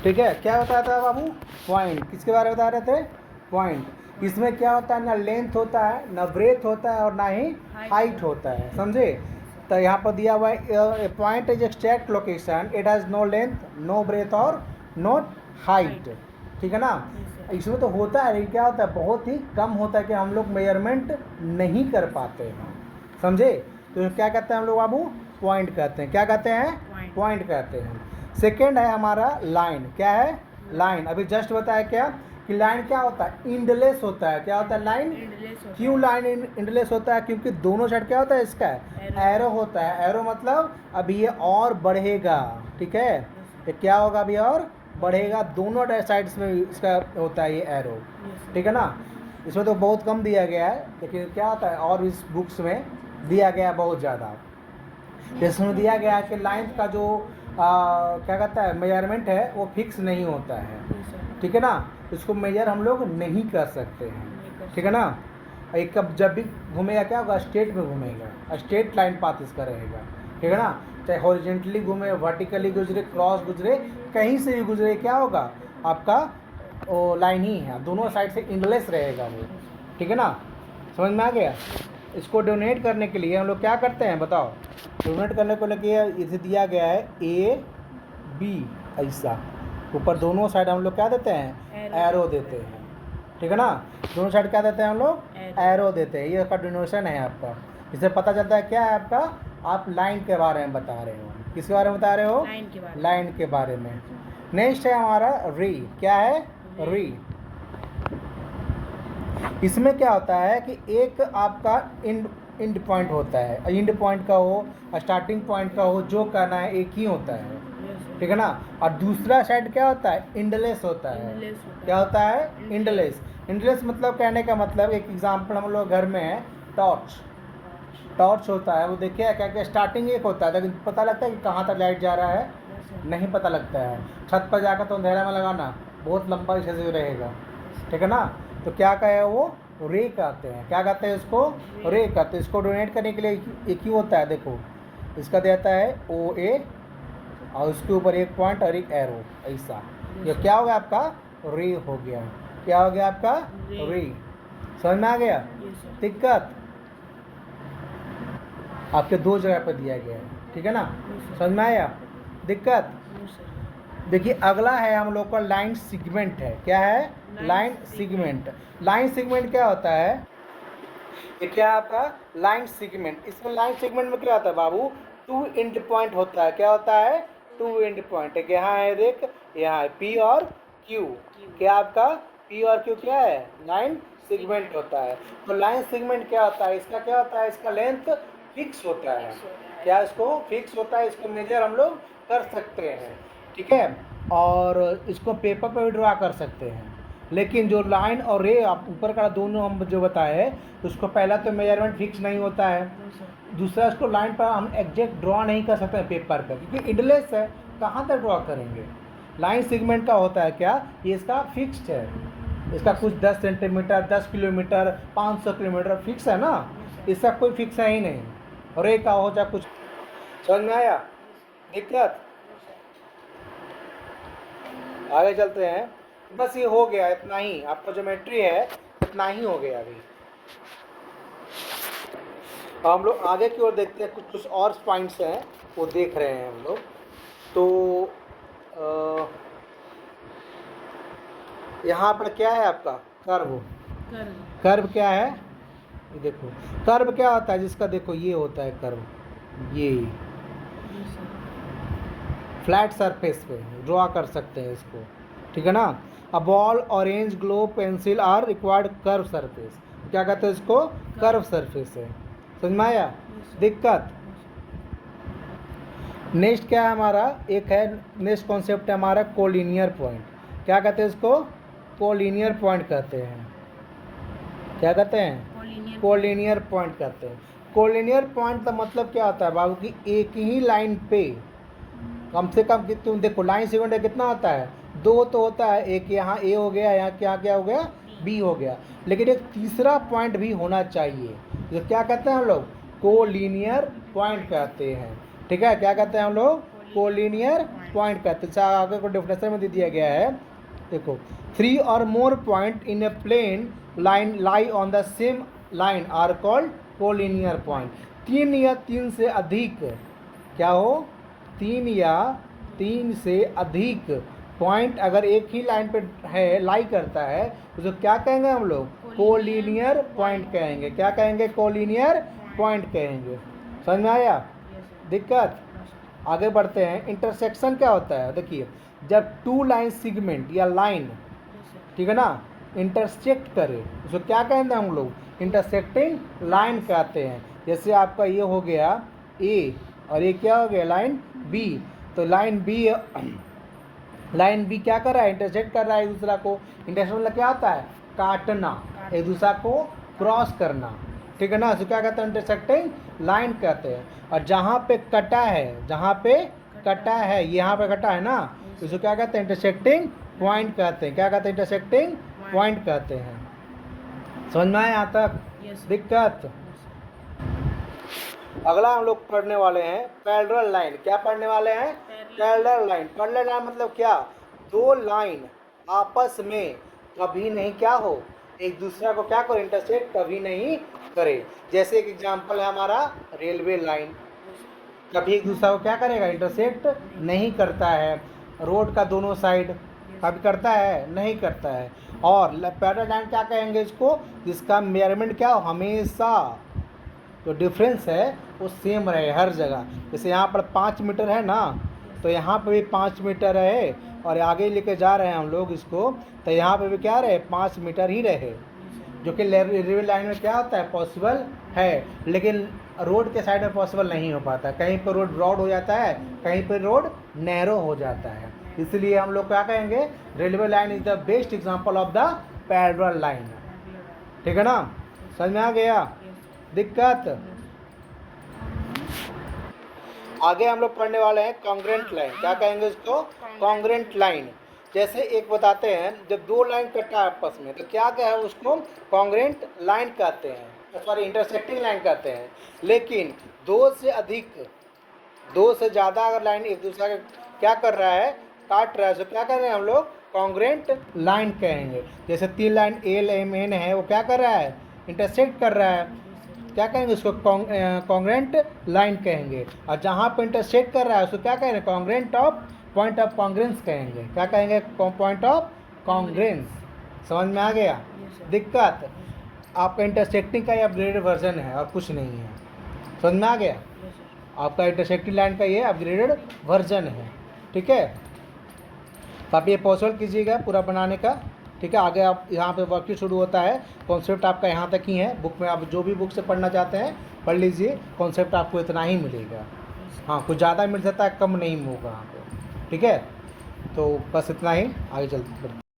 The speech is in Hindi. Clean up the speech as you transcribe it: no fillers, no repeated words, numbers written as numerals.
ठीक है, क्या बताया था बाबू? पॉइंट। किसके बारे में बता रहे थे? पॉइंट। इसमें क्या होता है, ना लेंथ होता है, ना ब्रेथ होता है और ना ही हाइट होता है, समझे? तो यहाँ पर दिया हुआ है point is extract location, it has no length, no breadth और नॉट हाइट। ठीक है ना? इसमें तो होता है, लेकिन क्या होता है, बहुत ही कम होता है कि हम लोग मेजरमेंट नहीं कर पाते हैं, समझे? तो क्या कहते हैं हम लोग बाबू? पॉइंट कहते हैं। क्या कहते हैं? पॉइंट कहते हैं। सेकेंड है हमारा लाइन। क्या है? लाइन। अभी जस्ट बताया क्या कि लाइन क्या होता है? इंडलेस होता है। क्या होता है? लाइन। क्यों लाइन इंडलेस होता है? क्योंकि दोनों साइड क्या होता है इसका? एरो होता है। एरो मतलब अभी ये और बढ़ेगा, ठीक है? ये क्या होगा अभी और बढ़ेगा, दोनों साइड्स में इसका होता है ये एरो, ठीक है ना? इसमें तो बहुत कम दिया गया है, लेकिन क्या होता है और इस बुक्स में दिया गया है बहुत ज़्यादा। इसमें दिया गया है कि लाइन का जो क्या कहता है मेजरमेंट है वो फिक्स नहीं होता है, ठीक है ना? इसको मेजर हम लोग नहीं कर सकते हैं, ठीक है ना? एक कब जब भी घूमेगा क्या होगा? स्ट्रेट में घूमेगा, स्ट्रेट लाइन पाथ इसका रहेगा, ठीक है ना? चाहे हॉरिजेंटली घूमे, वर्टिकली गुजरे, क्रॉस गुजरे, कहीं से भी गुजरे, क्या होगा आपका? वो लाइन ही है, दोनों साइड से इंडलेस रहेगा वो, ठीक है ना? समझ में आ गया? इसको डोनेट करने के लिए हम लोग क्या करते हैं बताओ? डोनेट करने को लेके इसे दिया गया है ए बी, ऐसा ऊपर दोनों साइड हम लोग क्या देते हैं? एरो देते हैं, ठीक है ना? दोनों साइड क्या देते हैं हम लोग? एरो देते हैं। ये इसका डिनोशन है आपका। इससे पता चलता है क्या है आपका? आप लाइन के बारे में बता रहे हो। किसके बारे में बता रहे हो? लाइन के बारे में। नेक्स्ट है हमारा री। क्या है? री। इसमें क्या होता है कि एक आपका इंड पॉइंट होता है, इंड पॉइंट का हो, स्टार्टिंग पॉइंट का हो, जो करना है एक ही होता है, ठीक है ना? और दूसरा साइड क्या होता है? इंडलेस होता है। क्या होता है? इंडलेस। इंडलेस मतलब कहने का मतलब, एक एग्जांपल हम लोग घर में है, टॉर्च। टॉर्च होता है, वो देखिए क्या क्या स्टार्टिंग एक होता है, लेकिन पता लगता है कि कहाँ तक लाइट जा रहा है? नहीं पता लगता है। छत पर जाकर तो अंधेरा में लगाना बहुत लंबा इसे से रहेगा, ठीक है ना? तो क्या कहे वो? रे कहते हैं। क्या कहते हैं इसको? रे कहते हैं। इसको डोनेट करने के लिए एक ही होता है, देखो इसका देता है ओ ए और उसके ऊपर एक पॉइंट और एक एरो, ऐसा। ये क्या हो गया आपका? रे हो गया। क्या हो गया आपका? रे। समझ में आ गया? दिक्कत आपके दो जगह पर दिया गया है, ठीक है ना? समझ में आया? दिक्कत? देखिए अगला है हम लोग का लाइन सेगमेंट है। क्या है? Line segment. लाइन सेगमेंट क्या होता है? ये क्या है आपका? Line segment. इसमें लाइन सेगमेंट में क्या होता है बाबू? टू एंड पॉइंट होता है। क्या होता है? Two end point. एक यहाँ है, देख यहाँ है पी और क्यू। क्या आपका? पी और क्यू क्या है? लाइन सेगमेंट होता है। तो लाइन सेगमेंट क्या होता है? इसका क्या होता है? इसका लेंथ फिक्स होता है। क्या इसको फिक्स होता है? इसको मेजर हम लोग कर सकते हैं, ठीक है? और इसको पेपर पर भी ड्रा कर सकते हैं। लेकिन जो लाइन और रे आप ऊपर का दोनों हम जो बताए, तो उसको पहला तो मेजरमेंट फिक्स नहीं होता है, दूसरा इसको लाइन पर हम एग्जैक्ट ड्रॉ नहीं कर सकते पेपर पर, क्योंकि इंडलेस है, कहाँ तक ड्रॉ करेंगे? लाइन सेगमेंट का होता है क्या? ये इसका फिक्स्ड है, इसका कुछ 10 सेंटीमीटर, 10 किलोमीटर, 500 किलोमीटर फिक्स है ना? इसका कोई फिक्स है ही नहीं। रे का हो चाहे कुछ। समझ में आया? दिक्कत? आगे चलते हैं। बस ये हो गया, इतना ही आपका ज्योमेट्री है, इतना ही हो गया अभी। हम लोग आगे की ओर देखते हैं, कुछ कुछ और पॉइंट्स हैं वो देख रहे हैं हम लोग। तो यहाँ पर क्या है आपका? कर्व। कर्व क्या है? ये देखो कर्व क्या होता है जिसका, देखो ये होता है कर्व, ये फ्लैट सरफेस पे ड्रॉ कर सकते हैं इसको, ठीक है ना? A ball, orange, globe, pencil are required curve surface. क्या कहते हैं इसको? कर्व सरफेस है। समझ में आया? दिक्कत? नेक्स्ट क्या है हमारा? एक है नेक्स्ट कॉन्सेप्ट है हमारा कोलिनियर पॉइंट। क्या कहते हैं इसको? कोलिनियर पॉइंट कहते हैं। क्या कहते हैं? कोलिनियर पॉइंट कहते हैं। कोलिनियर पॉइंट का मतलब क्या होता है बाबू कि एक ही लाइन पे कम से कम कितने, देखो लाइन सेगमेंट कितना होता है? दो तो होता है, एक यहाँ ए हो गया, यहाँ क्या हो गया? बी हो गया, लेकिन एक तीसरा पॉइंट भी होना चाहिए, जो क्या कहते हैं हम लोग? कोलिनियर पॉइंट कहते हैं, ठीक है? क्या कहते हैं हम लोग? कोलिनियर पॉइंट कहते हैं। आगे को डेफिनेशन में दे दिया गया है, देखो 3 और more point in a plane line lie on the same line are called collinear point. 3 या 3 से अधिक, क्या हो, 3 या 3 से अधिक पॉइंट अगर एक ही लाइन पे है, लाई करता है, तो क्या कहेंगे हम लोग, कोलिनियर पॉइंट कहेंगे। क्या कहेंगे, कोलिनियर पॉइंट कहेंगे। समझ में आया दिक्कत? आगे बढ़ते हैं। इंटरसेक्शन क्या होता है, देखिए जब 2 लाइन सेगमेंट या लाइन, ठीक है ना, इंटरसेक्ट करे उसको क्या कहेंगे हम लोग, इंटरसेक्टिंग लाइन कहते हैं। जैसे आपका ये हो गया ए और ये क्या हो गया, लाइन बी। तो लाइन बी क्या कर रहा है, इंटरसेक्ट कर रहा है एक दूसरा को। इंटरसेक्ट मतलब क्या होता है, काटना, एक दूसरा को क्रॉस करना, ठीक है ना, तो क्या कहते हैं, इंटरसेक्टिंग लाइन कहते हैं। और जहाँ पे कटा है, जहाँ पे कटा है, यहाँ पे कटा है ना, तो इसको क्या कहते हैं, इंटरसेक्टिंग पॉइंट कहते हैं। क्या कहते हैं, इंटरसेक्टिंग पॉइंट कहते हैं। समझ में आया यहाँ तक? दिक्कत? अगला हम लोग पढ़ने वाले हैं पैरेलल लाइन। क्या पढ़ने वाले हैं, पैरेलल लाइन। पैरेलल लाइन मतलब क्या, 2 लाइन आपस में कभी नहीं क्या हो, एक दूसरा को क्या करो, इंटरसेक्ट कभी नहीं करे। जैसे एक एग्जांपल है हमारा रेलवे लाइन, कभी एक दूसरा को क्या करेगा, इंटरसेक्ट नहीं करता है। रोड का दोनों साइड कभी करता है, नहीं करता है। और पैरेलल लाइन क्या कहेंगे इसको, जिसका मेजरमेंट क्या हो, हमेशा जो डिफरेंस है वो सेम रहे हर जगह। जैसे यहाँ पर 5 मीटर है ना, तो यहाँ पे भी 5 मीटर है, और आगे लेके जा रहे हैं हम लोग इसको, तो यहाँ पे भी क्या रहे, 5 मीटर ही रहे। जो कि रेलवे लाइन में क्या होता है, पॉसिबल है, लेकिन रोड के साइड में पॉसिबल नहीं हो पाता। कहीं पर रोड ब्रॉड हो जाता है, कहीं पर रोड नैरो हो जाता है। इसलिए हम लोग क्या कहेंगे, railway line is the best example of the parallel line. ठीक है ना, समझ में आ गया? दिक्कत? आगे हम लोग पढ़ने वाले हैं कॉन्ग्रेंट लाइन। क्या कहेंगे इसको, कॉन्ग्रेंट लाइन। जैसे एक बताते हैं, जब 2 लाइन कटा आपस में, तो क्या है उसको कॉन्ग्रेंट लाइन कहते हैं, सॉरी इंटरसेक्टिंग लाइन कहते हैं। लेकिन 2 से अधिक, 2 से ज़्यादा अगर लाइन एक दूसरा का क्या कर रहा है, काट रहा है, तो क्या कर रहे हैं हम लोग, कॉन्ग्रेंट लाइन कहेंगे। जैसे 3 लाइन एल एम एन है, वो क्या कर रहा है, इंटरसेक्ट कर रहा है, क्या कहेंगे उसको, कॉन्ग्रेंट लाइन कहेंगे। और जहाँ पर इंटरसेक्ट कर रहा है उसको क्या कहेंगे, congruent of point of congruence कहेंगे। क्या कहेंगे, पॉइंट ऑफ कॉन्ग्रेंस। समझ में आ गया? दिक्कत? आपका इंटरसेक्टिंग का ये अपग्रेडेड वर्जन है और कुछ नहीं है। समझ में आ गया? आपका इंटरसेक्टिंग लाइन का ये अपग्रेडेड वर्जन है। ठीक है, तो आप ये पॉसिबल कीजिएगा पूरा बनाने का। ठीक है, आगे आप यहाँ पे वर्कशीट शुरू होता है। कॉन्सेप्ट आपका यहाँ तक ही है, बुक में आप जो भी बुक से पढ़ना चाहते हैं पढ़ लीजिए। कॉन्सेप्ट आपको इतना ही मिलेगा, हाँ कुछ ज़्यादा मिल जाता है, कम नहीं होगा यहाँ पे। ठीक है, तो बस इतना ही, आगे चलते बढ़ते हैं।